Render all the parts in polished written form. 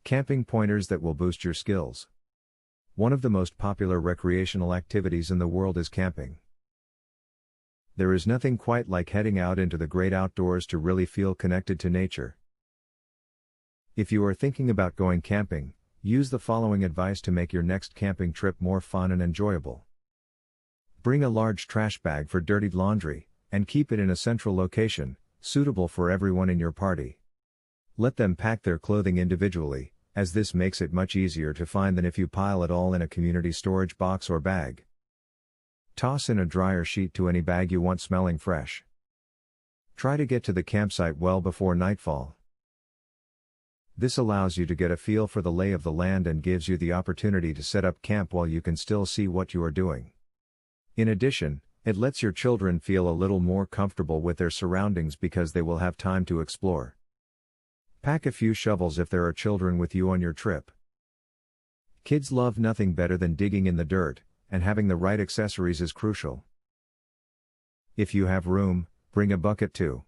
Camping pointers that will boost your skills. One of the most popular recreational activities in the world is camping. There is nothing quite like heading out into the great outdoors to really feel connected to nature. If you are thinking about going camping, use the following advice to make your next camping trip more fun and enjoyable. Bring a large trash bag for dirtied laundry, and keep it in a central location, suitable for everyone in your party. Let them pack their clothing individually, as this makes it much easier to find than if you pile it all in a community storage box or bag. Toss in a dryer sheet to any bag you want smelling fresh. Try to get to the campsite well before nightfall. This allows you to get a feel for the lay of the land and gives you the opportunity to set up camp while you can still see what you are doing. In addition, it lets your children feel a little more comfortable with their surroundings because they will have time to explore. Pack a few shovels if there are children with you on your trip. Kids love nothing better than digging in the dirt, and having the right accessories is crucial. If you have room, bring a bucket too.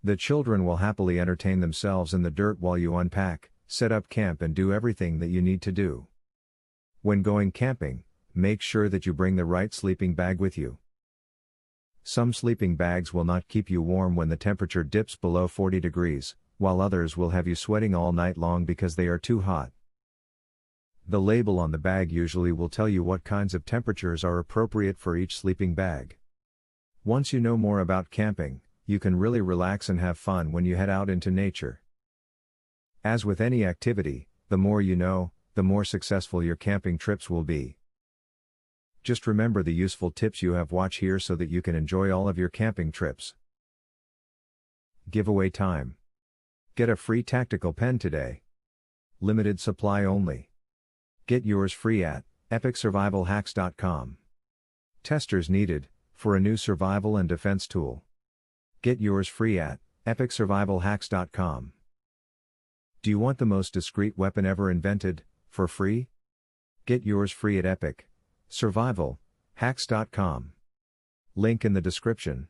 The children will happily entertain themselves in the dirt while you unpack, set up camp and do everything that you need to do. When going camping, make sure that you bring the right sleeping bag with you. Some sleeping bags will not keep you warm when the temperature dips below 40 degrees, while others will have you sweating all night long because they are too hot. The label on the bag usually will tell you what kinds of temperatures are appropriate for each sleeping bag. Once you know more about camping, you can really relax and have fun when you head out into nature. As with any activity, the more you know, the more successful your camping trips will be. Just remember the useful tips you have watched here so that you can enjoy all of your camping trips. Giveaway time. Get a free tactical pen today. Limited supply only. Get yours free at epicsurvivalhacks.com. Testers needed, for a new survival and defense tool. Get yours free at epicsurvivalhacks.com. Do you want the most discreet weapon ever invented, for free? Get yours free at epicsurvivalhacks.com. Link in the description.